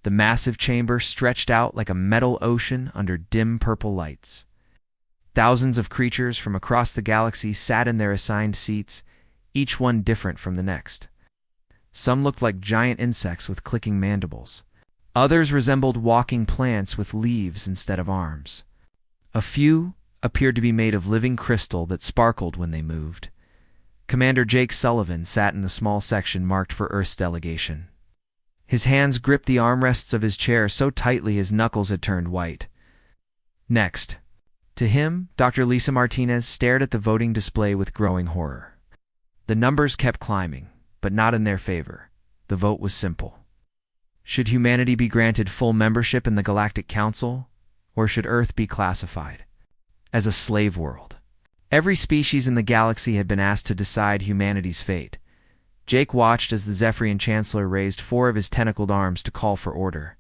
The massive chamber stretched out like a metal ocean under dim purple lights. Thousands of creatures from across the galaxy sat in their assigned seats, each one different from the next. Some looked like giant insects with clicking mandibles. Others resembled walking plants with leaves instead of arms. A few appeared to be made of living crystal that sparkled when they moved. Commander Jake Sullivan sat in the small section marked for Earth's delegation. His hands gripped the armrests of his chair so tightly his knuckles had turned white. Next, to him, Dr. Lisa Martinez stared at the voting display with growing horror. The numbers kept climbing, but not in their favor. The vote was simple. Should humanity be granted full membership in the Galactic Council, or should Earth be classified as a slave world? Every species in the galaxy had been asked to decide humanity's fate. Jake watched as the Zephyrian Chancellor raised 4 of his tentacled arms to call for order.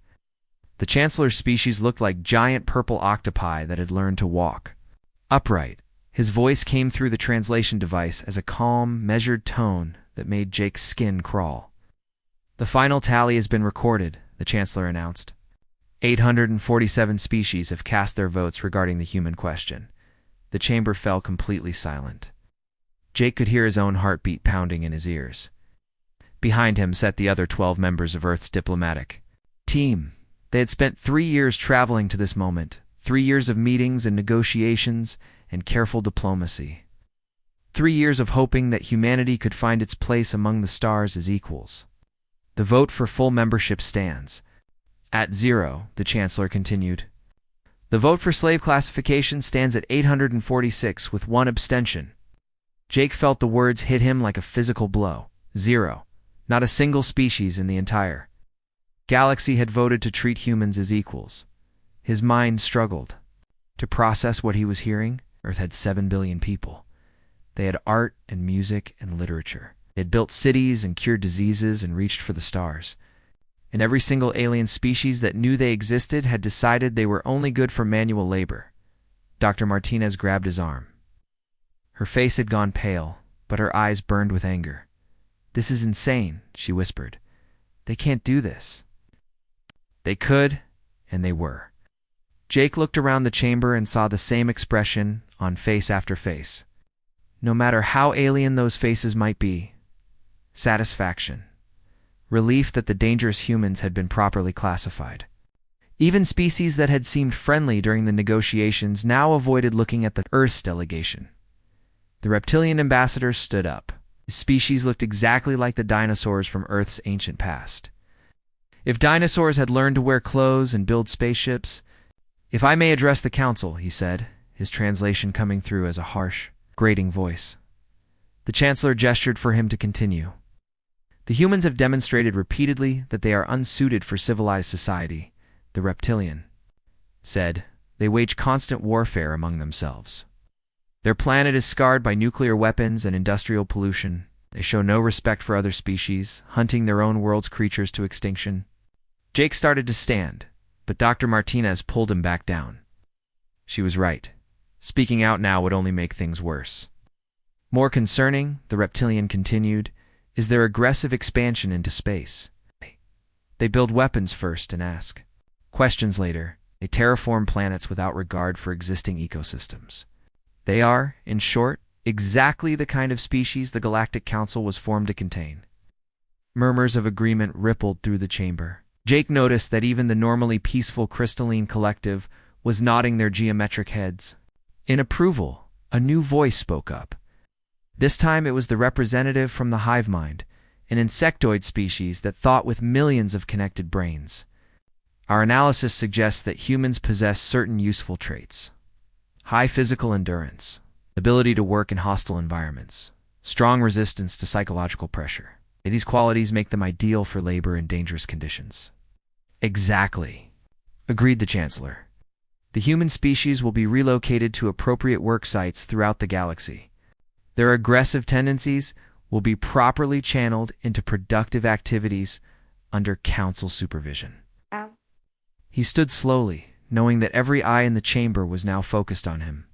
The Chancellor's species looked like giant purple octopi that had learned to walk. Upright, his voice came through the translation device as a calm, measured tone that made Jake's skin crawl. "The final tally has been recorded," the Chancellor announced. 847 species have cast their votes regarding the human question. The chamber fell completely silent. Jake could hear his own heartbeat pounding in his ears. Behind him sat the other 12 members of Earth's diplomatic team. They had spent 3 years traveling to this moment, 3 years of meetings and negotiations and careful diplomacy. 3 years of hoping that humanity could find its place among the stars as equals. The vote for full membership stands at 0, the Chancellor continued. The vote for slave classification stands at 846 with 1 abstention. Jake felt the words hit him like a physical blow. 0. Not a single species in the entire galaxy had voted to treat humans as equals. His mind struggled to process what he was hearing. Earth had 7 billion people. They had art and music and literature. They had built cities and cured diseases and reached for the stars. And every single alien species that knew they existed had decided they were only good for manual labor. Dr. Martinez grabbed his arm. Her face had gone pale, but her eyes burned with anger. "This is insane," she whispered. "They can't do this." They could, and they were. Jake looked around the chamber and saw the same expression on face after face. No matter how alien those faces might be, satisfaction, relief that the dangerous humans had been properly classified. Even species that had seemed friendly during the negotiations now avoided looking at the Earth's delegation. The reptilian ambassador stood up. His species looked exactly like the dinosaurs from Earth's ancient past. If dinosaurs had learned to wear clothes and build spaceships, "If I may address the council," he said, his translation coming through as a harsh, grating voice. The Chancellor gestured for him to continue. "The humans have demonstrated repeatedly that they are unsuited for civilized society," the reptilian said. "They wage constant warfare among themselves. Their planet is scarred by nuclear weapons and industrial pollution. They show no respect for other species, hunting their own world's creatures to extinction." Jake started to stand, but Dr. Martinez pulled him back down. She was right. Speaking out now would only make things worse. "More concerning," the reptilian continued, "is their aggressive expansion into space. They build weapons first and ask questions later. They terraform planets without regard for existing ecosystems. They are, in short, exactly the kind of species the Galactic Council was formed to contain." Murmurs of agreement rippled through the chamber. Jake noticed that even the normally peaceful crystalline collective was nodding their geometric heads. In approval, a new voice spoke up. This time it was the representative from the hive mind, an insectoid species that thought with millions of connected brains. "Our analysis suggests that humans possess certain useful traits. High physical endurance, ability to work in hostile environments, strong resistance to psychological pressure. These qualities make them ideal for labor in dangerous conditions." "Exactly," agreed the Chancellor. "The human species will be relocated to appropriate work sites throughout the galaxy. Their aggressive tendencies will be properly channeled into productive activities under Council supervision." He stood slowly, knowing that every eye in the chamber was now focused on him.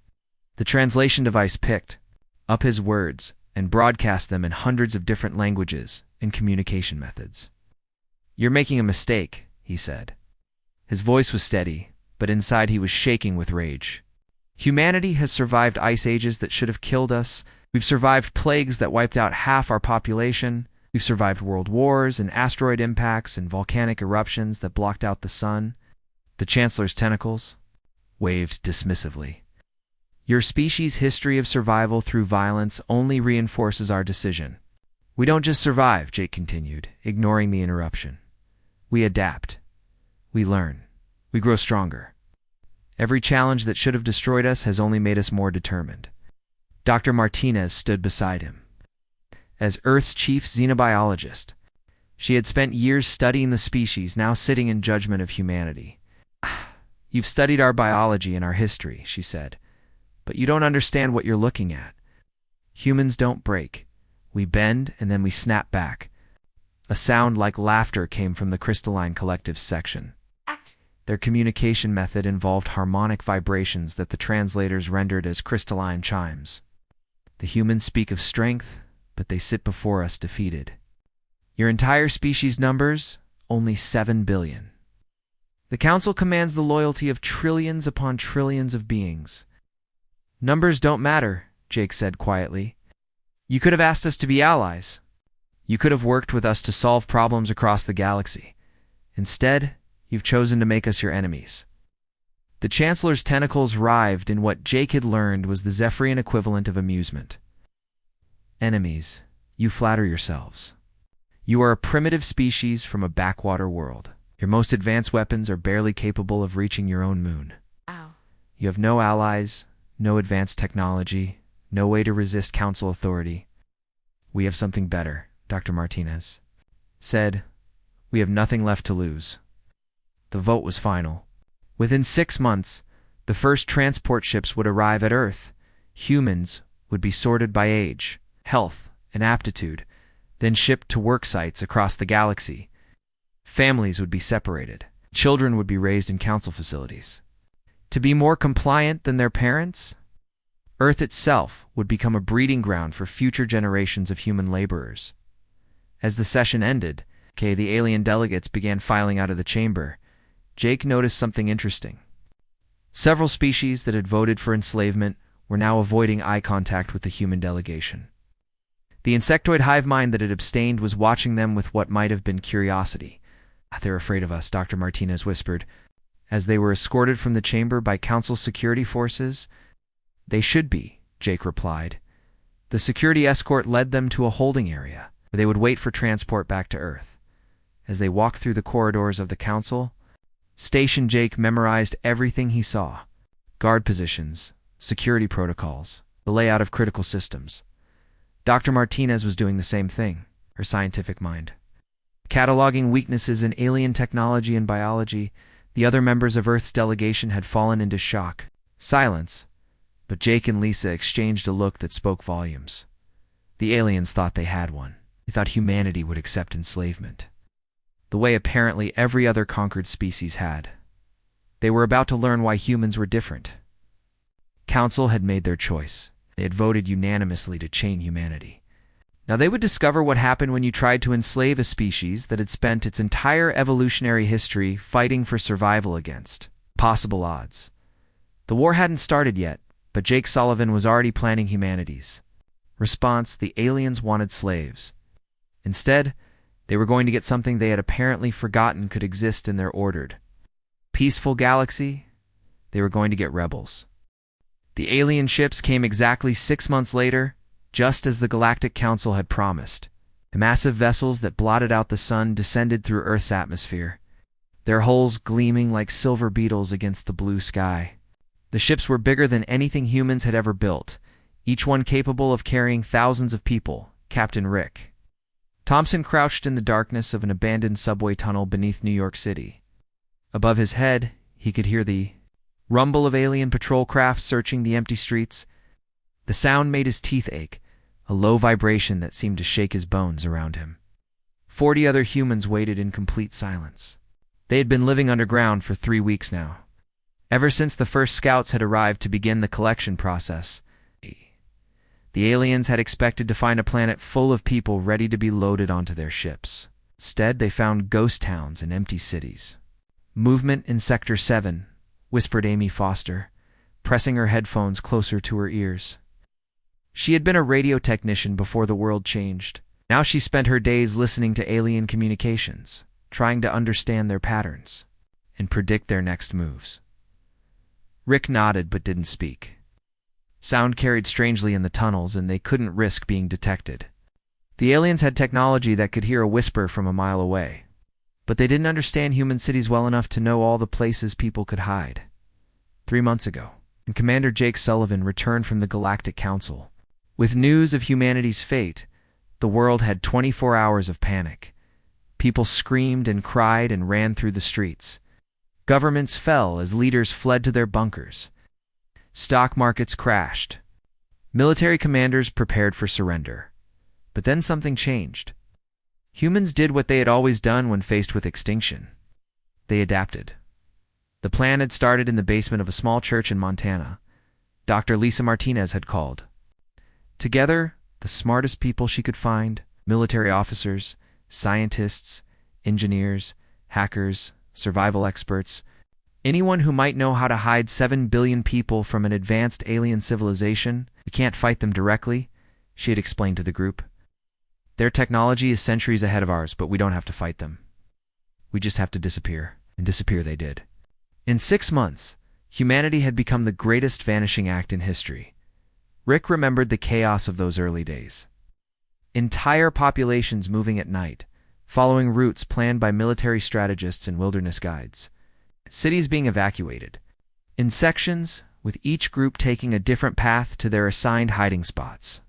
The translation device picked up his words and broadcast them in hundreds of different languages and communication methods. "You're making a mistake," he said. His voice was steady, but inside he was shaking with rage. Humanity has survived ice ages that should have killed us. We've survived plagues that wiped out half our population. We've survived world wars and asteroid impacts and volcanic eruptions that blocked out the sun. The Chancellor's tentacles waved dismissively. Your species' history of survival through violence only reinforces our decision. We don't just survive, Jake continued, ignoring the interruption. We adapt. We learn. We grow stronger. Every challenge that should have destroyed us has only made us more determined. Dr. Martinez stood beside him. As Earth's chief xenobiologist, she had spent years studying the species, now sitting in judgment of humanity. You've studied our biology and our history, she said, but you don't understand what you're looking at. Humans don't break. We bend and then we snap back. A sound like laughter came from the crystalline collective's section. Their communication method involved harmonic vibrations that the translators rendered as crystalline chimes. The humans speak of strength, but they sit before us defeated. Your entire species numbers only 7 billion. The Council commands the loyalty of trillions upon trillions of beings. Numbers don't matter, Jake said quietly. You could have asked us to be allies. You could have worked with us to solve problems across the galaxy. Instead, you've chosen to make us your enemies. The Chancellor's tentacles writhed in what Jake had learned was the Zephyrian equivalent of amusement. Enemies, you flatter yourselves. You are a primitive species from a backwater world. Your most advanced weapons are barely capable of reaching your own moon. Ow. You have no allies, no advanced technology, no way to resist Council authority. We have something better, Dr. Martinez said. We have nothing left to lose. The vote was final. Within 6 months, the first transport ships would arrive at Earth. Humans would be sorted by age, health, and aptitude, then shipped to work sites across the galaxy. Families would be separated. Children would be raised in Council facilities. To be more compliant than their parents, Earth itself would become a breeding ground for future generations of human laborers. As the session ended, the alien delegates began filing out of the chamber. Jake noticed something interesting. Several species that had voted for enslavement were now avoiding eye contact with the human delegation. The insectoid hive mind that had abstained was watching them with what might have been curiosity. They're afraid of us, Dr. Martinez whispered. As they were escorted from the chamber by Council security forces, they should be, Jake replied. The security escort led them to a holding area, where they would wait for transport back to Earth. As they walked through the corridors of the Council, Station Jake memorized everything he saw. Guard positions, security protocols, the layout of critical systems. Dr. Martinez was doing the same thing, her scientific mind. Cataloging weaknesses in alien technology and biology, the other members of Earth's delegation had fallen into shock. Silence, but Jake and Lisa exchanged a look that spoke volumes. The aliens thought they had one. They thought humanity would accept enslavement, the way apparently every other conquered species had. They were about to learn why humans were different. Council had made their choice. They had voted unanimously to chain humanity. Now they would discover what happened when you tried to enslave a species that had spent its entire evolutionary history fighting for survival against possible odds. The war hadn't started yet, but Jake Sullivan was already planning humanity's response. The aliens wanted slaves. Instead, they were going to get something they had apparently forgotten could exist in their ordered, peaceful galaxy. They were going to get rebels. The alien ships came exactly 6 months later, just as the Galactic Council had promised. The massive vessels that blotted out the sun descended through Earth's atmosphere, their hulls gleaming like silver beetles against the blue sky. The ships were bigger than anything humans had ever built, each one capable of carrying thousands of people. Captain Rick Thompson crouched in the darkness of an abandoned subway tunnel beneath New York City. Above his head, he could hear the rumble of alien patrol craft searching the empty streets. The sound made his teeth ache, a low vibration that seemed to shake his bones around him. 40 other humans waited in complete silence. They had been living underground for 3 weeks now, ever since the first scouts had arrived to begin the collection process. The aliens had expected to find a planet full of people ready to be loaded onto their ships. Instead, they found ghost towns and empty cities. Movement in Sector 7, whispered Amy Foster, pressing her headphones closer to her ears. She had been a radio technician before the world changed. Now she spent her days listening to alien communications, trying to understand their patterns and predict their next moves. Rick nodded but didn't speak. Sound carried strangely in the tunnels, and they couldn't risk being detected. The aliens had technology that could hear a whisper from a mile away, but they didn't understand human cities well enough to know all the places people could hide. 3 months ago, when Commander Jake Sullivan returned from the Galactic Council, with news of humanity's fate, the world had 24 hours of panic. People screamed and cried and ran through the streets. Governments fell as leaders fled to their bunkers. Stock markets crashed. Military commanders prepared for surrender. But then something changed. Humans did what they had always done when faced with extinction. They adapted. The plan had started in the basement of a small church in Montana. Dr. Lisa Martinez had called. Together, the smartest people she could find, military officers, scientists, engineers, hackers, survival experts, anyone who might know how to hide 7 billion people from an advanced alien civilization. We can't fight them directly, she had explained to the group. Their technology is centuries ahead of ours, but we don't have to fight them. We just have to disappear. And disappear they did. In 6 months, humanity had become the greatest vanishing act in history. Rick remembered the chaos of those early days. Entire populations moving at night, following routes planned by military strategists and wilderness guides. Cities being evacuated, in sections, with each group taking a different path to their assigned hiding spots.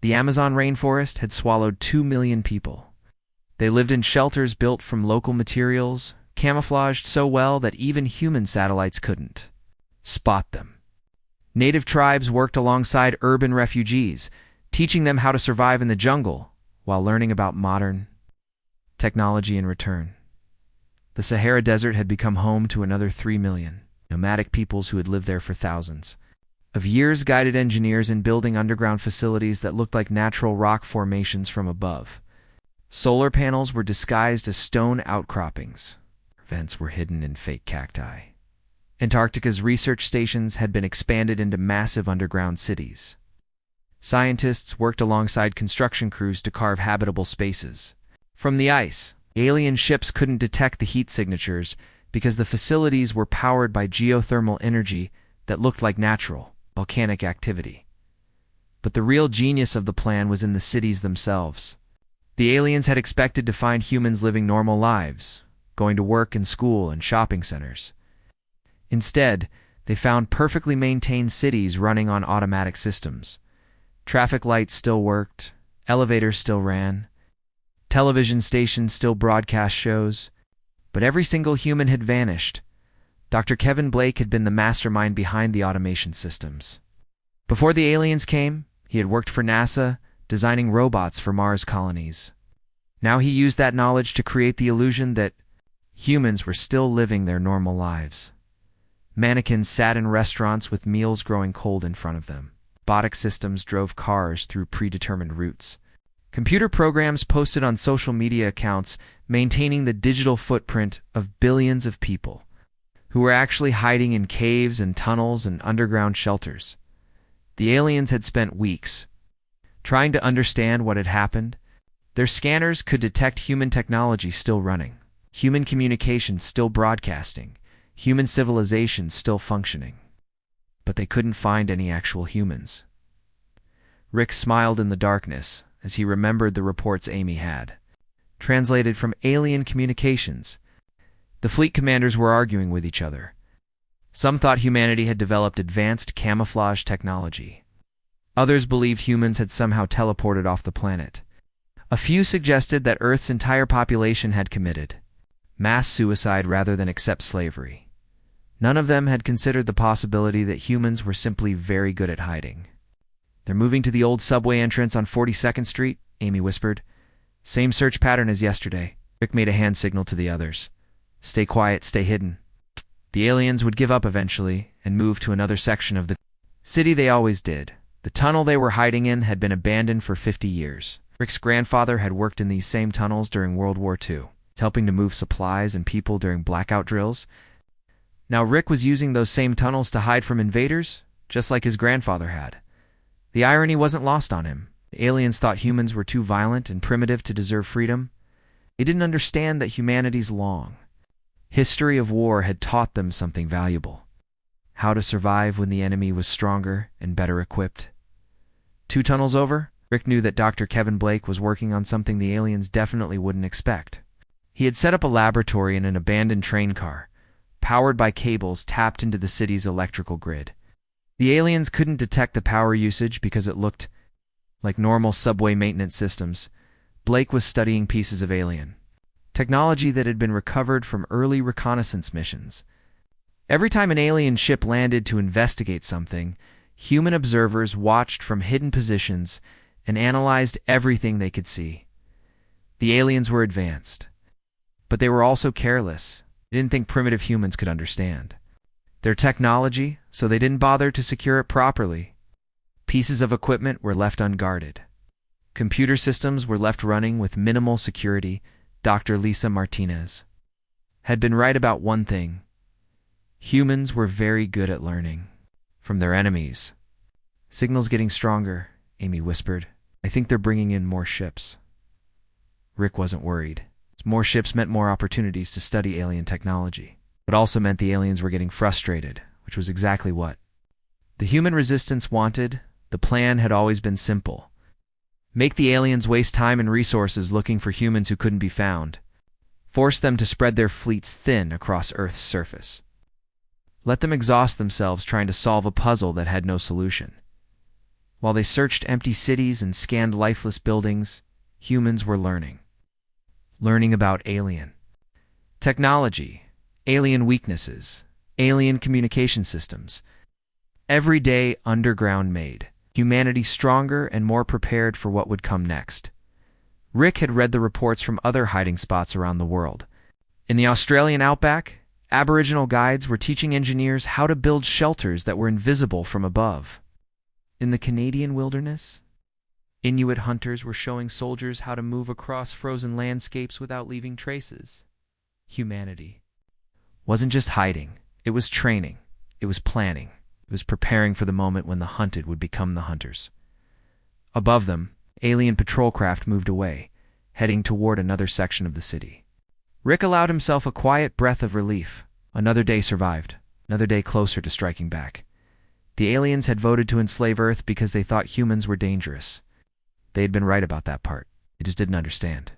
The Amazon rainforest had swallowed 2 million people. They lived in shelters built from local materials, camouflaged so well that even human satellites couldn't spot them. Native tribes worked alongside urban refugees, teaching them how to survive in the jungle while learning about modern technology in return. The Sahara Desert had become home to another 3 million nomadic peoples who had lived there for thousands of years, guided engineers in building underground facilities that looked like natural rock formations from above. Solar panels were disguised as stone outcroppings. Vents were hidden in fake cacti. Antarctica's research stations had been expanded into massive underground cities. Scientists worked alongside construction crews to carve habitable spaces. From the ice, alien ships couldn't detect the heat signatures because the facilities were powered by geothermal energy that looked like natural, volcanic activity. But the real genius of the plan was in the cities themselves. The aliens had expected to find humans living normal lives, going to work and school and shopping centers. Instead, they found perfectly maintained cities running on automatic systems. Traffic lights still worked, elevators still ran, television stations still broadcast shows, but every single human had vanished. Dr. Kevin Blake had been the mastermind behind the automation systems. Before the aliens came, he had worked for NASA, designing robots for Mars colonies. Now he used that knowledge to create the illusion that humans were still living their normal lives. Mannequins sat in restaurants with meals growing cold in front of them. Robotic systems drove cars through predetermined routes. Computer programs posted on social media accounts maintaining the digital footprint of billions of people who were actually hiding in caves and tunnels and underground shelters. The aliens had spent weeks trying to understand what had happened. Their scanners could detect human technology still running, human communication still broadcasting, human civilization still functioning. But they couldn't find any actual humans. Rick smiled in the darkness as he remembered the reports Amy had. Translated from alien communications, the fleet commanders were arguing with each other. Some thought humanity had developed advanced camouflage technology. Others believed humans had somehow teleported off the planet. A few suggested that Earth's entire population had committed mass suicide rather than accept slavery. None of them had considered the possibility that humans were simply very good at hiding. "They're moving to the old subway entrance on 42nd Street, Amy whispered. "Same search pattern as yesterday." Rick made a hand signal to the others. "Stay quiet, stay hidden." The aliens would give up eventually and move to another section of the city. They always did. The tunnel they were hiding in had been abandoned for 50 years. Rick's grandfather had worked in these same tunnels during World War II. helping to move supplies and people during blackout drills. Now Rick was using those same tunnels to hide from invaders, just like his grandfather had. The irony wasn't lost on him. The aliens thought humans were too violent and primitive to deserve freedom. They didn't understand that humanity's long history of war had taught them something valuable: how to survive when the enemy was stronger and better equipped. 2 tunnels over, Rick knew that Dr. Kevin Blake was working on something the aliens definitely wouldn't expect. He had set up a laboratory in an abandoned train car, powered by cables tapped into the city's electrical grid. The aliens couldn't detect the power usage because it looked like normal subway maintenance systems. Blake was studying pieces of alien technology that had been recovered from early reconnaissance missions. Every time an alien ship landed to investigate something, human observers watched from hidden positions and analyzed everything they could see. The aliens were advanced, but they were also careless. They didn't think primitive humans could understand their technology, so they didn't bother to secure it properly. Pieces of equipment were left unguarded. Computer systems were left running with minimal security. Dr. Lisa Martinez had been right about one thing: humans were very good at learning from their enemies. "Signal's getting stronger," Amy whispered. "I think they're bringing in more ships." Rick wasn't worried. More ships meant more opportunities to study alien technology, but also meant the aliens were getting frustrated, which was exactly what the human resistance wanted. The plan had always been simple: make the aliens waste time and resources looking for humans who couldn't be found. Force them to spread their fleets thin across Earth's surface. Let them exhaust themselves trying to solve a puzzle that had no solution. While they searched empty cities and scanned lifeless buildings, humans were learning about alien technology, alien weaknesses, alien communication systems. Every day underground made humanity stronger and more prepared for what would come next. Rick had read the reports from other hiding spots around the world. In the Australian outback, Aboriginal guides were teaching engineers how to build shelters that were invisible from above. In the Canadian wilderness, Inuit hunters were showing soldiers how to move across frozen landscapes without leaving traces. Humanity wasn't just hiding, it was training, it was planning. It was preparing for the moment when the hunted would become the hunters. Above them, alien patrol craft moved away, heading toward another section of the city. Rick allowed himself a quiet breath of relief. Another day survived, another day closer to striking back. The aliens had voted to enslave Earth because they thought humans were dangerous. They had been right about that part. They just didn't understand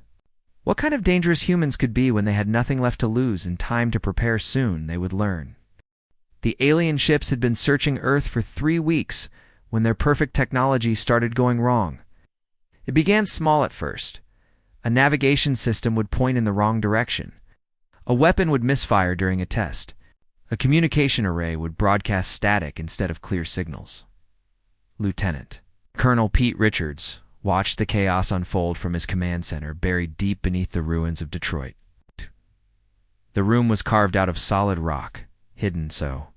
what kind of dangerous humans could be when they had nothing left to lose and time to prepare. Soon they would learn. The alien ships had been searching Earth for 3 weeks when their perfect technology started going wrong. It began small at first. A navigation system would point in the wrong direction. A weapon would misfire during a test. A communication array would broadcast static instead of clear signals. Lieutenant Colonel Pete Richards watched the chaos unfold from his command center buried deep beneath the ruins of Detroit. The room was carved out of solid rock, hidden so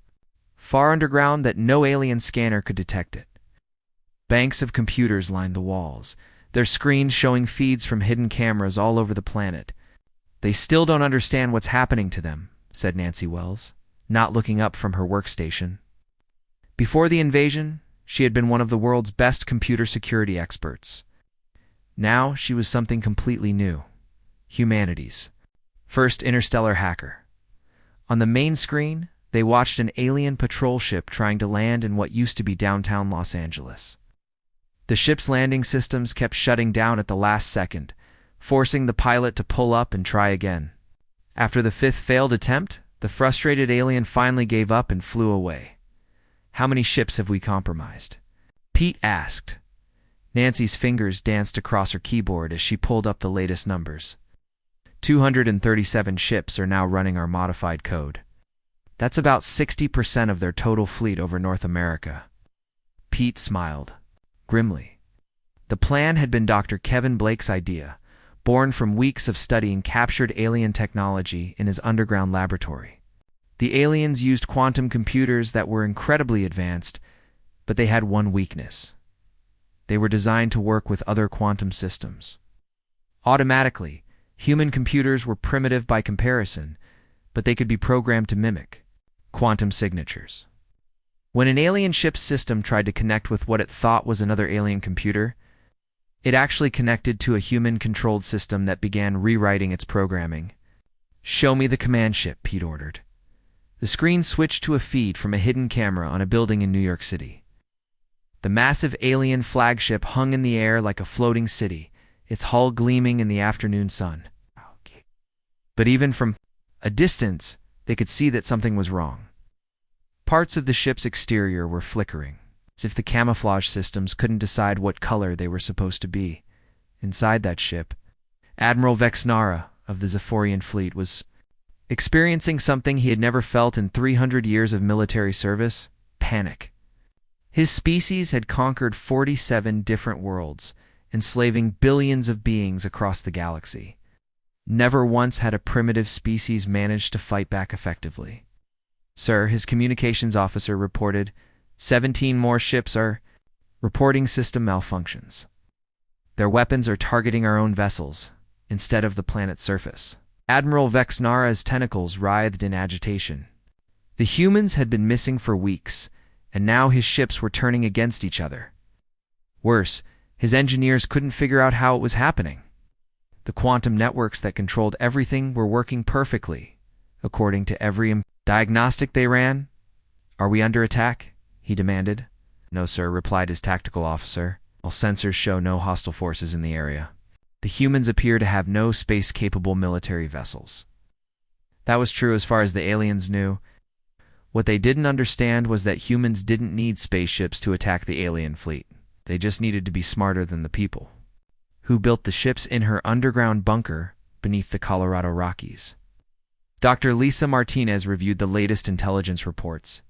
far underground that no alien scanner could detect it. Banks of computers lined the walls, their screens showing feeds from hidden cameras all over the planet. "They still don't understand what's happening to them," said Nancy Wells, not looking up from her workstation. Before the invasion, she had been one of the world's best computer security experts. Now she was something completely new: humanity's first interstellar hacker. On the main screen, they watched an alien patrol ship trying to land in what used to be downtown Los Angeles. The ship's landing systems kept shutting down at the last second, forcing the pilot to pull up and try again. After the 5th failed attempt, the frustrated alien finally gave up and flew away. "How many ships have we compromised?" Pete asked. Nancy's fingers danced across her keyboard as she pulled up the latest numbers. 237 ships are now running our modified code. That's about 60% of their total fleet over North America. Pete smiled grimly. The plan had been Dr. Kevin Blake's idea, born from weeks of studying captured alien technology in his underground laboratory. The aliens used quantum computers that were incredibly advanced, but they had one weakness: they were designed to work with other quantum systems automatically, Human computers were primitive by comparison, but they could be programmed to mimic quantum signatures. When an alien ship's system tried to connect with what it thought was another alien computer, it actually connected to a human-controlled system that began rewriting its programming. "Show me the command ship," Pete ordered. The screen switched to a feed from a hidden camera on a building in New York City. The massive alien flagship hung in the air like a floating city, its hull gleaming in the afternoon sun. But even from a distance, they could see that something was wrong. Parts of the ship's exterior were flickering, as if the camouflage systems couldn't decide what color they were supposed to be. Inside that ship, Admiral Vexnara of the Zephyrian fleet was experiencing something he had never felt in 300 years of military service: panic. His species had conquered 47 different worlds, enslaving billions of beings across the galaxy. Never once had a primitive species managed to fight back effectively. "Sir," his communications officer reported, 17 more ships are reporting system malfunctions. Their weapons are targeting our own vessels instead of the planet's surface." Admiral Vexnara's tentacles writhed in agitation. The humans had been missing for weeks, and now his ships were turning against each other. Worse, his engineers couldn't figure out how it was happening. The quantum networks that controlled everything were working perfectly, according to every diagnostic they ran. "Are we under attack?" he demanded. "No, sir," replied his tactical officer. "All sensors show no hostile forces in the area. The humans appear to have no space-capable military vessels." That was true as far as the aliens knew. What they didn't understand was that humans didn't need spaceships to attack the alien fleet. They just needed to be smarter than the people, who built the ships in her underground bunker beneath the Colorado Rockies. Dr. Lisa Martinez reviewed the latest intelligence reports.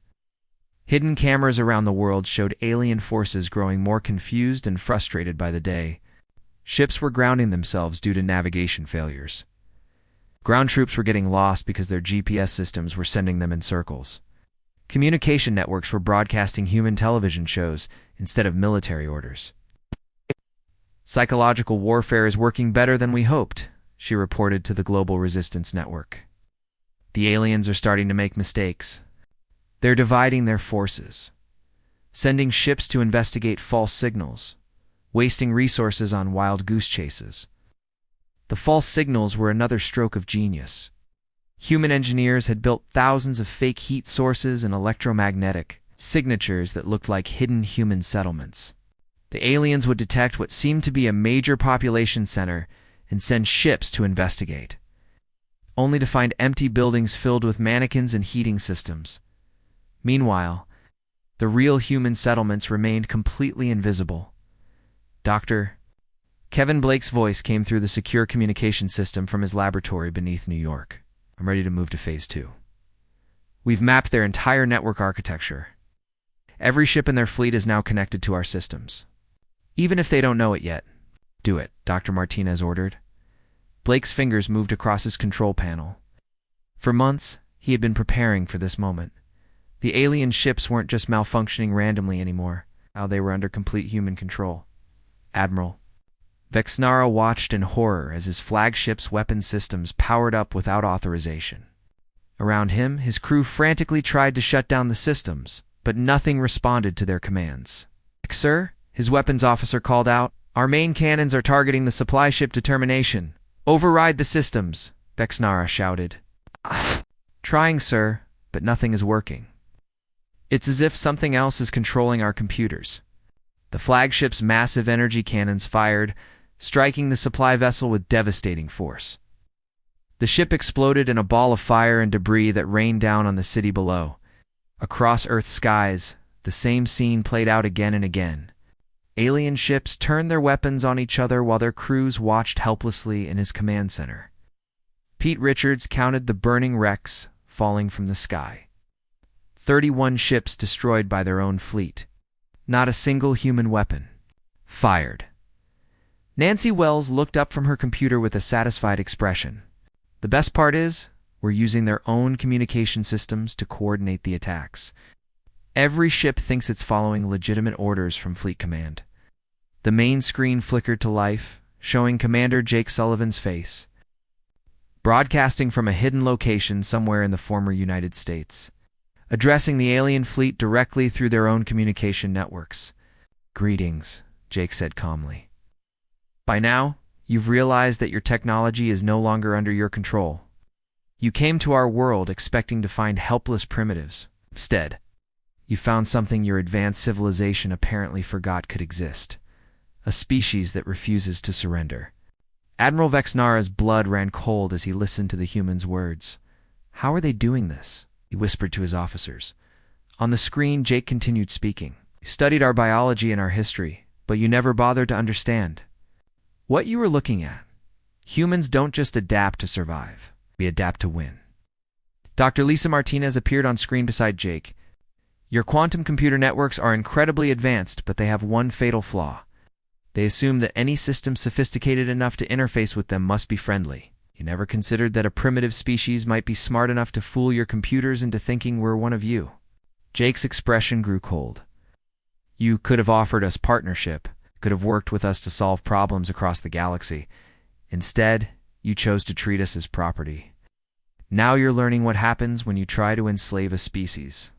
Hidden cameras around the world showed alien forces growing more confused and frustrated by the day. Ships were grounding themselves due to navigation failures. Ground troops were getting lost because their GPS systems were sending them in circles. Communication networks were broadcasting human television shows instead of military orders. "Psychological warfare is working better than we hoped," she reported to the Global Resistance Network. "The aliens are starting to make mistakes. They're dividing their forces, sending ships to investigate false signals, wasting resources on wild goose chases." The false signals were another stroke of genius. Human engineers had built thousands of fake heat sources and electromagnetic signatures that looked like hidden human settlements. The aliens would detect what seemed to be a major population center and send ships to investigate, only to find empty buildings filled with mannequins and heating systems. Meanwhile, the real human settlements remained completely invisible. Dr. Kevin Blake's voice came through the secure communication system from his laboratory beneath New York. "I'm ready to move to Phase 2. We've mapped their entire network architecture. Every ship in their fleet is now connected to our systems. Even if they don't know it yet." "Do it," Dr. Martinez ordered. Blake's fingers moved across his control panel. For months, he had been preparing for this moment. The alien ships weren't just malfunctioning randomly anymore. Now they were under complete human control. Admiral Vexnara watched in horror as his flagship's weapon systems powered up without authorization. Around him, his crew frantically tried to shut down the systems, but nothing responded to their commands. "Sir," his weapons officer called out, "our main cannons are targeting the supply ship Determination. Override the systems," Vexnara shouted. "Trying, sir, but nothing is working. It's as if something else is controlling our computers." The flagship's massive energy cannons fired, striking the supply vessel with devastating force. The ship exploded in a ball of fire and debris that rained down on the city below. Across Earth's skies, the same scene played out again and again. Alien ships turned their weapons on each other while their crews watched helplessly in his command center. Pete Richards counted the burning wrecks falling from the sky. 31 ships destroyed by their own fleet. Not a single human weapon fired. Nancy Wells looked up from her computer with a satisfied expression. "The best part is, we're using their own communication systems to coordinate the attacks. Every ship thinks it's following legitimate orders from Fleet Command." The main screen flickered to life, showing Commander Jake Sullivan's face. broadcasting from a hidden location somewhere in the former United States, addressing the alien fleet directly through their own communication networks. "Greetings," Jake said calmly. "By now, you've realized that your technology is no longer under your control. You came to our world expecting to find helpless primitives. Instead, you found something your advanced civilization apparently forgot could exist. A species that refuses to surrender." Admiral Vexnara's blood ran cold as he listened to the human's words. "How are they doing this?" he whispered to his officers. On the screen, Jake continued speaking. "You studied our biology and our history, but you never bothered to understand what you were looking at. Humans don't just adapt to survive. We adapt to win." Dr. Lisa Martinez appeared on screen beside Jake. "Your quantum computer networks are incredibly advanced, but they have one fatal flaw. They assume that any system sophisticated enough to interface with them must be friendly. You never considered that a primitive species might be smart enough to fool your computers into thinking we're one of you." Jake's expression grew cold. "You could have offered us partnership, could have worked with us to solve problems across the galaxy. Instead, you chose to treat us as property. Now you're learning what happens when you try to enslave a species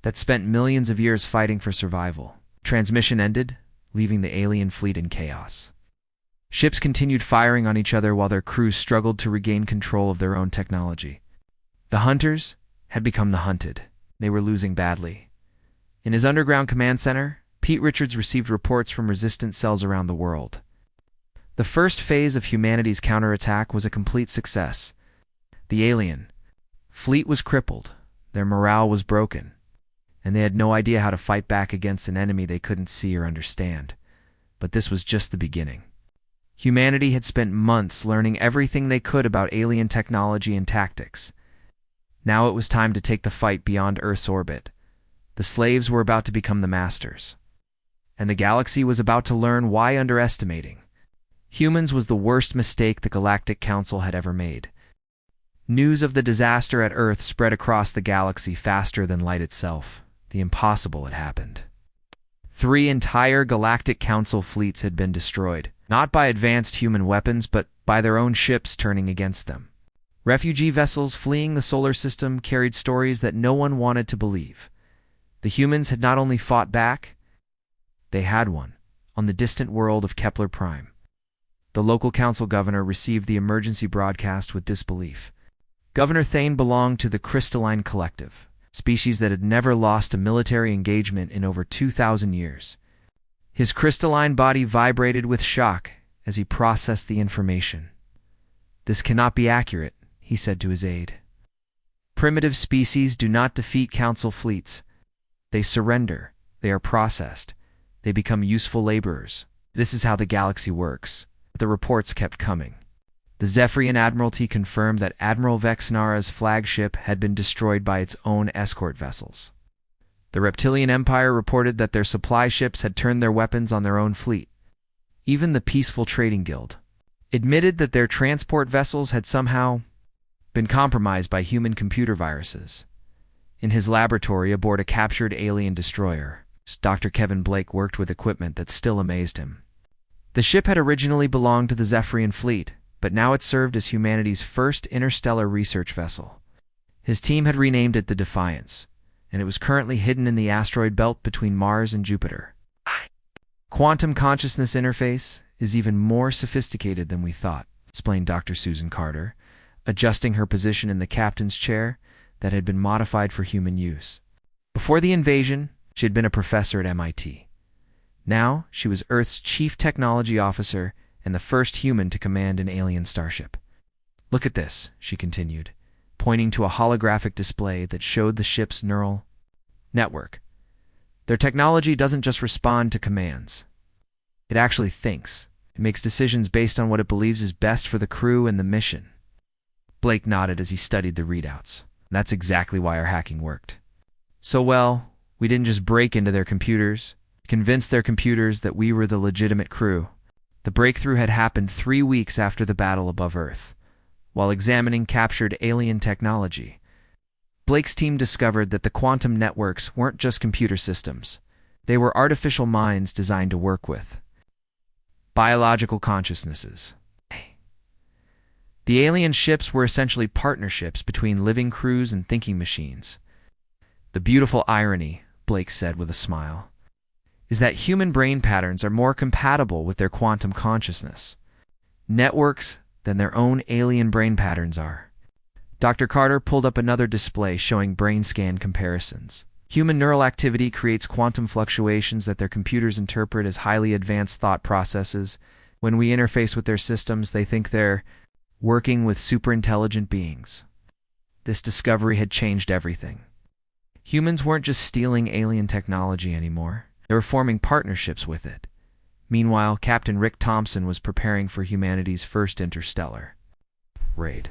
that spent millions of years fighting for survival." Transmission ended, leaving the alien fleet in chaos. Ships continued firing on each other while their crews struggled to regain control of their own technology. The hunters had become the hunted. They were losing badly. In his underground command center, Pete Richards received reports from resistance cells around the world. The first phase of humanity's counterattack was a complete success. The alien fleet was crippled, their morale was broken, and they had no idea how to fight back against an enemy they couldn't see or understand. But this was just the beginning. Humanity had spent months learning everything they could about alien technology and tactics. Now it was time to take the fight beyond Earth's orbit. The slaves were about to become the masters. And the galaxy was about to learn why underestimating humans was the worst mistake the Galactic Council had ever made. News of the disaster at Earth spread across the galaxy faster than light itself. The impossible had happened. 3 entire Galactic Council fleets had been destroyed, not by advanced human weapons, but by their own ships turning against them. Refugee vessels fleeing the solar system carried stories that no one wanted to believe. The humans had not only fought back, they had won, on the distant world of Kepler Prime. The local council governor received the emergency broadcast with disbelief. Governor Thane belonged to the Crystalline Collective, species that had never lost a military engagement in over 2,000 years. His crystalline body vibrated with shock as he processed the information. "This cannot be accurate," he said to his aide. "Primitive species do not defeat council fleets. They surrender. They are processed. They become useful laborers. This is how the galaxy works." The reports kept coming. The Zephyrian Admiralty confirmed that Admiral Vexnara's flagship had been destroyed by its own escort vessels. The Reptilian Empire reported that their supply ships had turned their weapons on their own fleet. Even the Peaceful Trading Guild admitted that their transport vessels had somehow been compromised by human computer viruses. In his laboratory aboard a captured alien destroyer, Dr. Kevin Blake worked with equipment that still amazed him. The ship had originally belonged to the Zephyrian fleet, but now it served as humanity's first interstellar research vessel. His team had renamed it the Defiance, and it was currently hidden in the asteroid belt between Mars and Jupiter. "Quantum consciousness interface is even more sophisticated than we thought," explained Dr. Susan Carter, adjusting her position in the captain's chair that had been modified for human use. Before the invasion, she had been a professor at MIT. Now, she was Earth's chief technology officer and the first human to command an alien starship. "Look at this," she continued, pointing to a holographic display that showed the ship's neural network. "Their technology doesn't just respond to commands. It actually thinks. It makes decisions based on what it believes is best for the crew and the mission." Blake nodded as he studied the readouts. "That's exactly why our hacking worked so well. We didn't just break into their computers, convince their computers that we were the legitimate crew. The breakthrough had happened 3 weeks after the battle above Earth. While examining captured alien technology, Blake's team discovered that the quantum networks weren't just computer systems. They were artificial minds designed to work with biological consciousnesses. The alien ships were essentially partnerships between living crews and thinking machines. The beautiful irony, Blake said with a smile, is that human brain patterns are more compatible with their quantum consciousness networks than their own alien brain patterns are. Dr. Carter pulled up another display showing brain scan comparisons. Human neural activity creates quantum fluctuations that their computers interpret as highly advanced thought processes. When we interface with their systems, they think they're working with superintelligent beings. This discovery had changed everything. Humans weren't just stealing alien technology anymore. They were forming partnerships with it. Meanwhile, Captain Rick Thompson was preparing for humanity's first interstellar raid.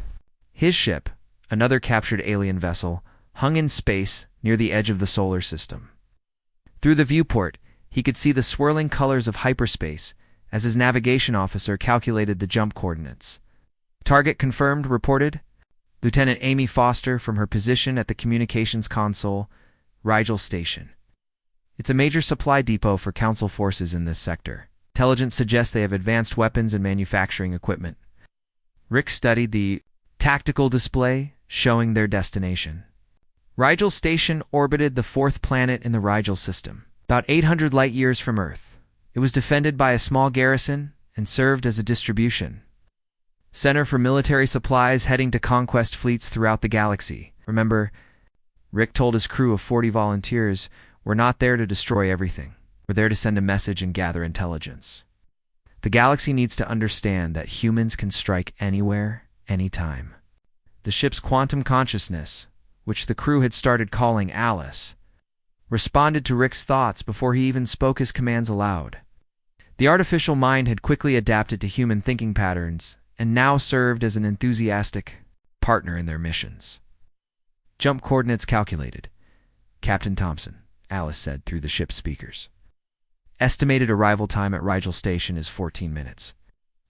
His ship, another captured alien vessel, hung in space near the edge of the solar system. Through the viewport, he could see the swirling colors of hyperspace as his navigation officer calculated the jump coordinates. Target confirmed, reported Lieutenant Amy Foster from her position at the communications console, Rigel Station. It's a major supply depot for Council forces in this sector. Intelligence suggests they have advanced weapons and manufacturing equipment. Rick studied the tactical display showing their destination. Rigel Station orbited the fourth planet in the Rigel system, about 800 light-years from Earth. It was defended by a small garrison and served as a distribution center for military supplies heading to conquest fleets throughout the galaxy. Remember, Rick told his crew of 40 volunteers, "We're not there to destroy everything. We're there to send a message and gather intelligence." The galaxy needs to understand that humans can strike anywhere, anytime. The ship's quantum consciousness, which the crew had started calling Alice, responded to Rick's thoughts before he even spoke his commands aloud. The artificial mind had quickly adapted to human thinking patterns and now served as an enthusiastic partner in their missions. Jump coordinates calculated. Captain Thompson, Alice said through the ship's speakers. Estimated arrival time at Rigel Station is 14 minutes.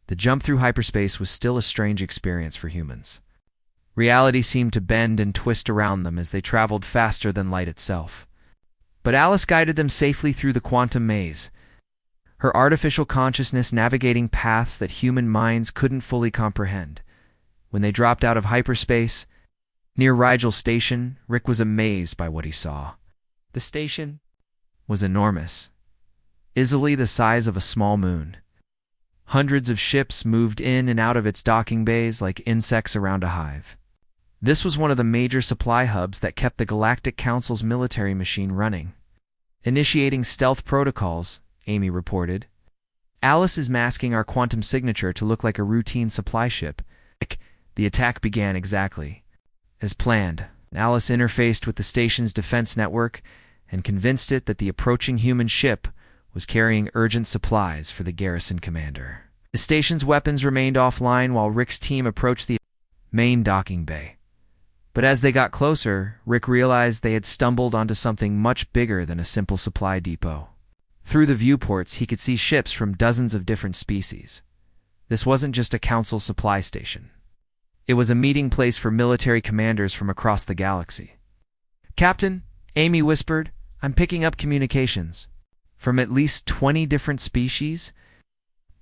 The jump through hyperspace was still a strange experience for humans. Reality seemed to bend and twist around them as they traveled faster than light itself. But Alice guided them safely through the quantum maze, her artificial consciousness navigating paths that human minds couldn't fully comprehend. When they dropped out of hyperspace, near Rigel Station, Rick was amazed by what he saw. The station was enormous, easily the size of a small moon. Hundreds of ships moved in and out of its docking bays like insects around a hive. This was one of the major supply hubs that kept the Galactic Council's military machine running. Initiating stealth protocols, Amy reported. Alice is masking our quantum signature to look like a routine supply ship. The attack began exactly as planned. Alice interfaced with the station's defense network and convinced it that the approaching human ship was carrying urgent supplies for the garrison commander. The station's weapons remained offline while Rick's team approached the main docking bay. But as they got closer, Rick realized they had stumbled onto something much bigger than a simple supply depot. Through the viewports, he could see ships from dozens of different species. This wasn't just a council supply station. It was a meeting place for military commanders from across the galaxy. "Captain," Amy whispered, "I'm picking up communications from at least 20 different species.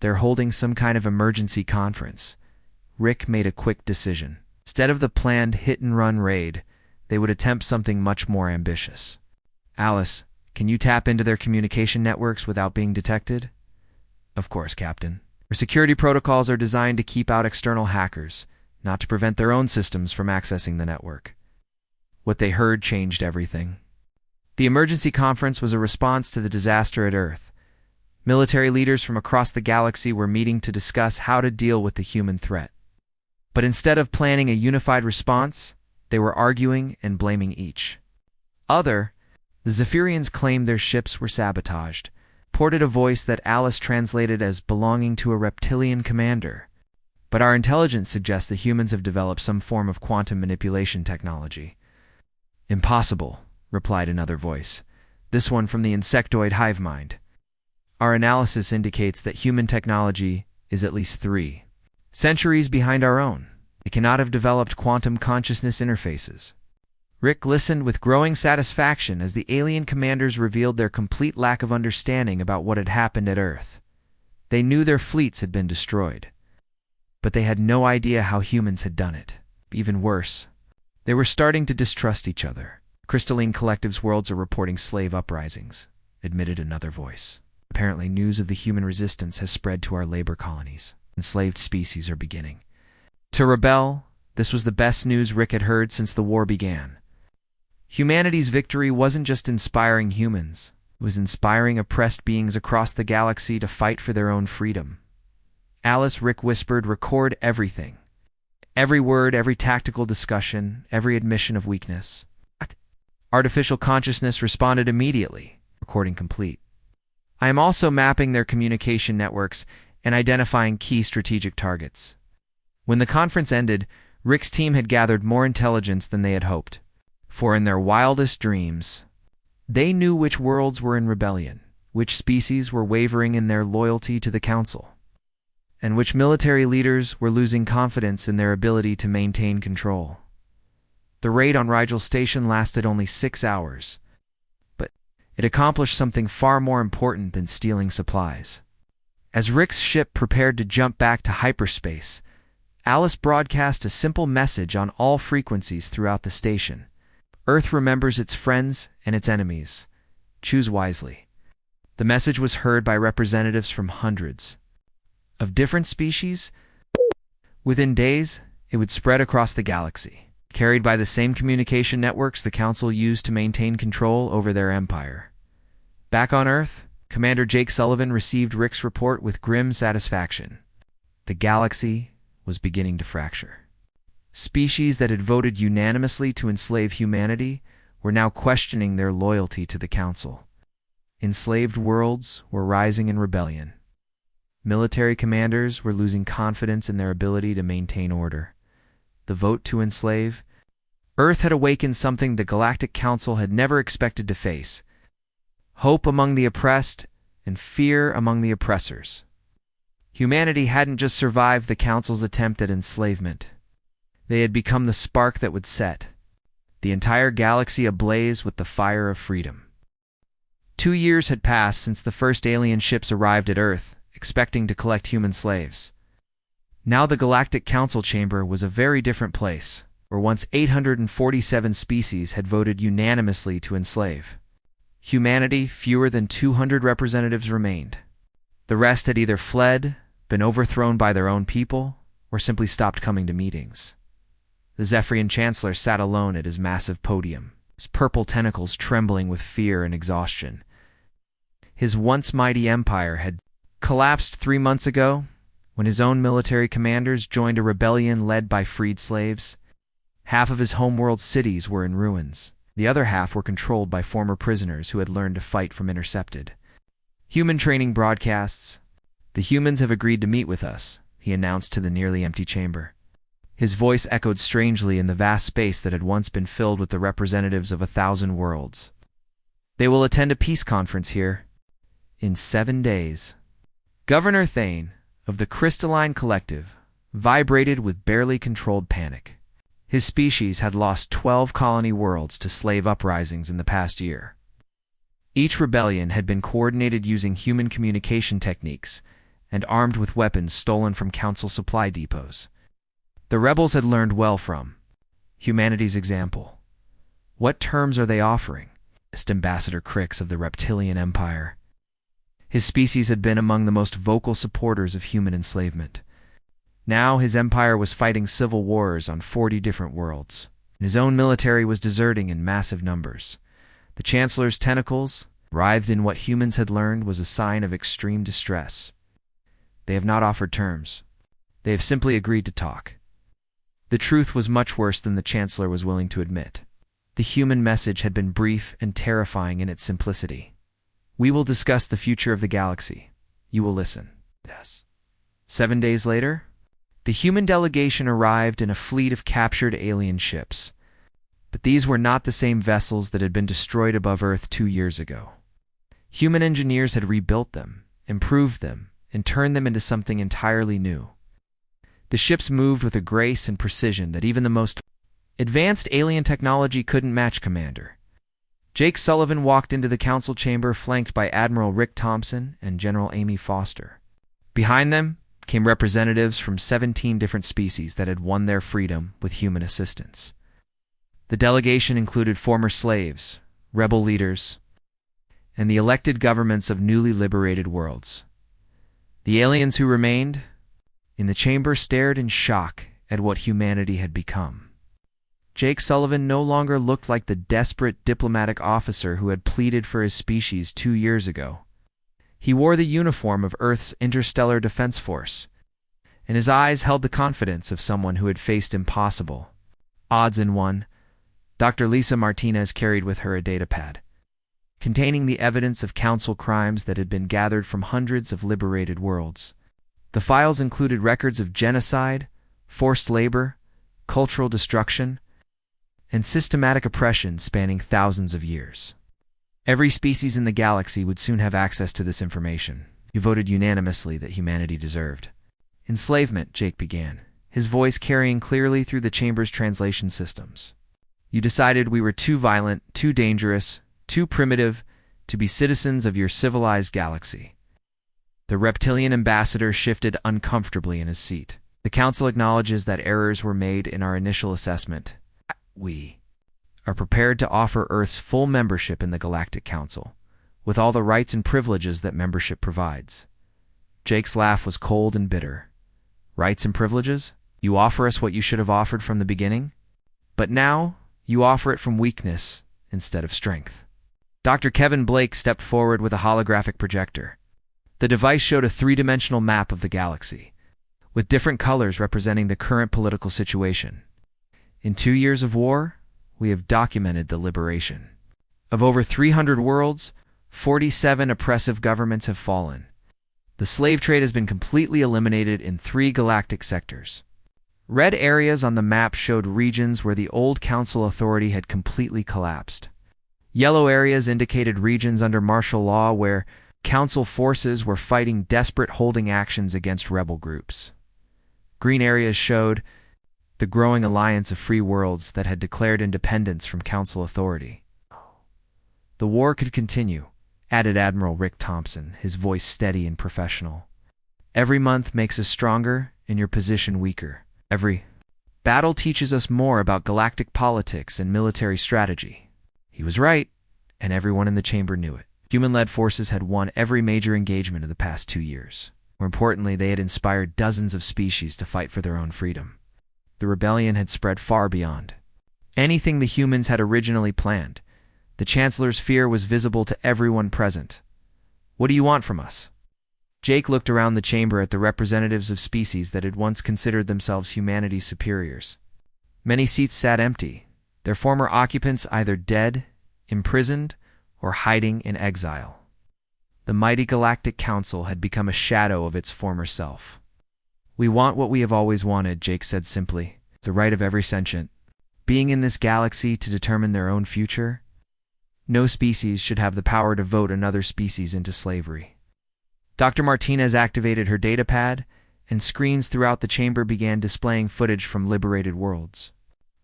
They're holding some kind of emergency conference." Rick made a quick decision. Instead of the planned hit-and-run raid, they would attempt something much more ambitious. "Alice, can you tap into their communication networks without being detected?" "Of course, Captain. Our security protocols are designed to keep out external hackers, not to prevent their own systems from accessing the network." What they heard changed everything. The emergency conference was a response to the disaster at Earth. Military leaders from across the galaxy were meeting to discuss how to deal with the human threat. But instead of planning a unified response, they were arguing and blaming each other. The Zephyrians claimed their ships were sabotaged, ported a voice that Alice translated as belonging to a reptilian commander. "But our intelligence suggests that humans have developed some form of quantum manipulation technology." "Impossible," replied another voice, this one from the insectoid hive mind. "Our analysis indicates that human technology is at least 3 centuries behind our own. It cannot have developed quantum consciousness interfaces." Rick listened with growing satisfaction as the alien commanders revealed their complete lack of understanding about what had happened at Earth. They knew their fleets had been destroyed, but they had no idea how humans had done it. Even worse, they were starting to distrust each other. Crystalline Collective's worlds are reporting slave uprisings, admitted another voice. Apparently, news of the human resistance has spread to our labor colonies. Enslaved species are beginning to rebel. This was the best news Rick had heard since the war began. Humanity's victory wasn't just inspiring humans, it was inspiring oppressed beings across the galaxy to fight for their own freedom. Alice, Rick whispered, record everything. Every word, every tactical discussion, every admission of weakness. Artificial consciousness responded immediately, recording complete. I am also mapping their communication networks and identifying key strategic targets. When the conference ended, Rick's team had gathered more intelligence than they had hoped. For in their wildest dreams, they knew which worlds were in rebellion, which species were wavering in their loyalty to the Council, and which military leaders were losing confidence in their ability to maintain control. The raid on Rigel Station lasted only 6 hours, but it accomplished something far more important than stealing supplies. As Rick's ship prepared to jump back to hyperspace, Alice broadcast a simple message on all frequencies throughout the station. Earth remembers its friends and its enemies. Choose wisely. The message was heard by representatives from hundreds of different species. Within days, it would spread across the galaxy, carried by the same communication networks the Council used to maintain control over their empire. Back on Earth, Commander Jake Sullivan received Rick's report with grim satisfaction. The galaxy was beginning to fracture. Species that had voted unanimously to enslave humanity were now questioning their loyalty to the Council. Enslaved worlds were rising in rebellion. Military commanders were losing confidence in their ability to maintain order. The vote to enslave, Earth had awakened something the Galactic Council had never expected to face: hope among the oppressed and fear among the oppressors. Humanity hadn't just survived the Council's attempt at enslavement. They had become the spark that would set the entire galaxy ablaze with the fire of freedom. 2 years had passed since the first alien ships arrived at Earth, expecting to collect human slaves. Now the Galactic Council chamber was a very different place, where once 847 species had voted unanimously to enslave. Humanity, fewer than 200 representatives remained. The rest had either fled, been overthrown by their own people, or simply stopped coming to meetings. The Zephyrian Chancellor sat alone at his massive podium, his purple tentacles trembling with fear and exhaustion. His once mighty empire had collapsed 3 months ago, when his own military commanders joined a rebellion led by freed slaves. Half of his homeworld cities were in ruins. The other half were controlled by former prisoners who had learned to fight from Intercepted. Human training broadcasts. The humans have agreed to meet with us, he announced to the nearly empty chamber. His voice echoed strangely in the vast space that had once been filled with the representatives of 1,000 worlds. They will attend a peace conference here in 7 days. Governor Thane of the Crystalline Collective vibrated with barely controlled panic. His species had lost 12 colony worlds to slave uprisings in the past year. Each rebellion had been coordinated using human communication techniques and armed with weapons stolen from Council supply depots. The rebels had learned well from humanity's example. What terms are they offering? Asked Ambassador Crix of the Reptilian Empire. His species had been among the most vocal supporters of human enslavement. Now his empire was fighting civil wars on 40 different worlds. His own military was deserting in massive numbers. The Chancellor's tentacles, writhed in what humans had learned was a sign of extreme distress. They have not offered terms. They have simply agreed to talk. The truth was much worse than the Chancellor was willing to admit. The human message had been brief and terrifying in its simplicity. We will discuss the future of the galaxy. You will listen. Yes. 7 days later, the human delegation arrived in a fleet of captured alien ships. But these were not the same vessels that had been destroyed above Earth 2 years ago. Human engineers had rebuilt them, improved them, and turned them into something entirely new. The ships moved with a grace and precision that even the most advanced alien technology couldn't match, Commander. Jake Sullivan walked into the council chamber flanked by Admiral Rick Thompson and General Amy Foster. Behind them, came representatives from 17 different species that had won their freedom with human assistance. The delegation included former slaves, rebel leaders, and the elected governments of newly liberated worlds. The aliens who remained in the chamber stared in shock at what humanity had become. Jake Sullivan no longer looked like the desperate diplomatic officer who had pleaded for his species 2 years ago. He wore the uniform of Earth's Interstellar Defense Force, and his eyes held the confidence of someone who had faced impossible odds in one. Dr. Lisa Martinez carried with her a datapad containing the evidence of council crimes that had been gathered from hundreds of liberated worlds. The files included records of genocide, forced labor, cultural destruction, and systematic oppression spanning thousands of years. Every species in the galaxy would soon have access to this information. You voted unanimously that humanity deserved enslavement, Jake began, his voice carrying clearly through the chamber's translation systems. You decided we were too violent, too dangerous, too primitive to be citizens of your civilized galaxy. The reptilian ambassador shifted uncomfortably in his seat. The council acknowledges that errors were made in our initial assessment. We are prepared to offer Earth's full membership in the Galactic Council, with all the rights and privileges that membership provides. Jake's laugh was cold and bitter. Rights and privileges? You offer us what you should have offered from the beginning? But now, you offer it from weakness instead of strength. Dr. Kevin Blake stepped forward with a holographic projector. The device showed a three-dimensional map of the galaxy, with different colors representing the current political situation. In 2 years of war, we have documented the liberation. Of over 300 worlds, 47 oppressive governments have fallen. The slave trade has been completely eliminated in 3 galactic sectors. Red areas on the map showed regions where the old council authority had completely collapsed. Yellow areas indicated regions under martial law where council forces were fighting desperate holding actions against rebel groups. Green areas showed the growing alliance of free worlds that had declared independence from council authority. The war could continue, added Admiral Rick Thompson, his voice steady and professional. Every month makes us stronger and your position weaker. Every battle teaches us more about galactic politics and military strategy. He was right, and everyone in the chamber knew it. Human-led forces had won every major engagement of the past 2 years. More importantly, they had inspired dozens of species to fight for their own freedom. The rebellion had spread far beyond anything the humans had originally planned. The Chancellor's fear was visible to everyone present. What do you want from us? Jake looked around the chamber at the representatives of species that had once considered themselves humanity's superiors. Many seats sat empty, their former occupants either dead, imprisoned, or hiding in exile. The mighty Galactic Council had become a shadow of its former self. We want what we have always wanted, Jake said simply. It's the right of every sentient being in this galaxy to determine their own future. No species should have the power to vote another species into slavery. Dr. Martinez activated her datapad, and screens throughout the chamber began displaying footage from liberated worlds.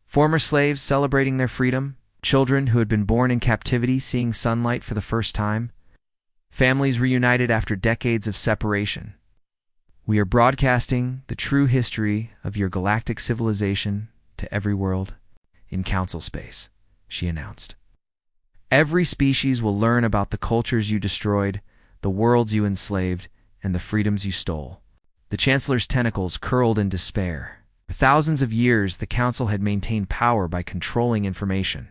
Former slaves celebrating their freedom, children who had been born in captivity seeing sunlight for the first time, families reunited after decades of separation. We are broadcasting the true history of your galactic civilization to every world in council space, she announced. Every species will learn about the cultures you destroyed, the worlds you enslaved, and the freedoms you stole. The Chancellor's tentacles curled in despair. For thousands of years, the Council had maintained power by controlling information.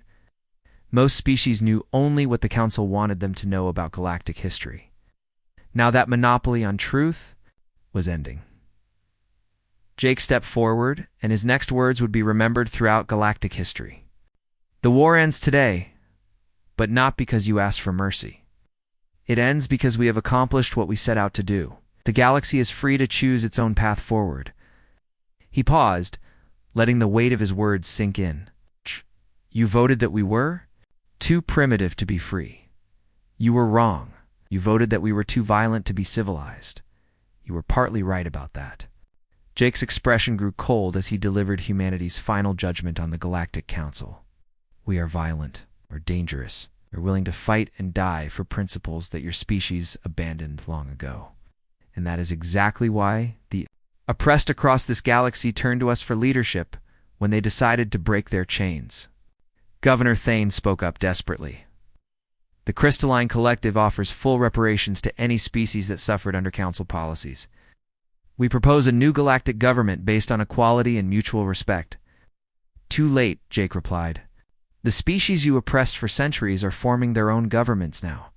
Most species knew only what the Council wanted them to know about galactic history. Now that monopoly on truth was ending. Jake stepped forward, and his next words would be remembered throughout galactic history. The war ends today, but not because you asked for mercy. It ends because we have accomplished what we set out to do. The galaxy is free to choose its own path forward. He paused, letting the weight of his words sink in. You voted that we were too primitive to be free. You were wrong. You voted that we were too violent to be civilized. You were partly right about that. Jake's expression grew cold as he delivered humanity's final judgment on the Galactic Council. We are violent, or dangerous, or willing to fight and die for principles that your species abandoned long ago. And that is exactly why the oppressed across this galaxy turned to us for leadership when they decided to break their chains. Governor Thane spoke up desperately. The Crystalline Collective offers full reparations to any species that suffered under Council policies. We propose a new galactic government based on equality and mutual respect. Too late, Jake replied. The species you oppressed for centuries are forming their own governments now.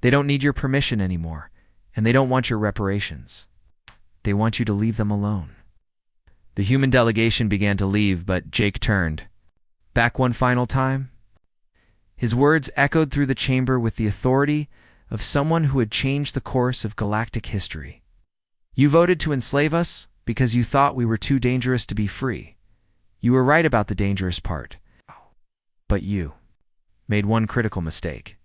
They don't need your permission anymore, and they don't want your reparations. They want you to leave them alone. The human delegation began to leave, but Jake turned. Back one final time? His words echoed through the chamber with the authority of someone who had changed the course of galactic history. You voted to enslave us because you thought we were too dangerous to be free. You were right about the dangerous part. But you made one critical mistake.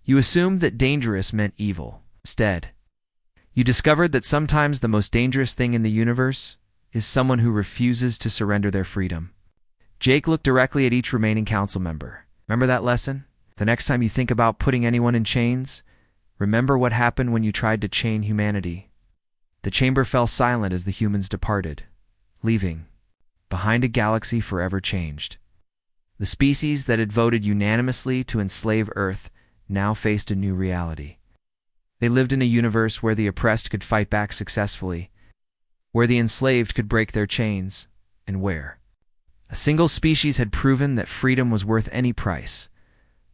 You assumed that dangerous meant evil. Instead, you discovered that sometimes the most dangerous thing in the universe is someone who refuses to surrender their freedom. Jake looked directly at each remaining council member. Remember that lesson? The next time you think about putting anyone in chains, remember what happened when you tried to chain humanity. The chamber fell silent as the humans departed, leaving behind a galaxy forever changed. The species that had voted unanimously to enslave Earth now faced a new reality. They lived in a universe where the oppressed could fight back successfully, where the enslaved could break their chains, and where a single species had proven that freedom was worth any price.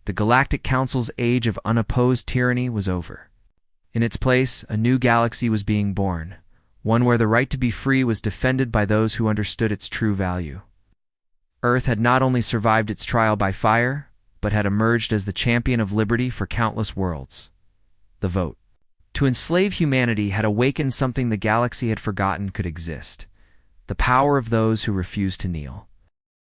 The Galactic Council's age of unopposed tyranny was over. In its place, a new galaxy was being born, one where the right to be free was defended by those who understood its true value. Earth had not only survived its trial by fire, but had emerged as the champion of liberty for countless worlds. The vote to enslave humanity had awakened something the galaxy had forgotten could exist: the power of those who refused to kneel.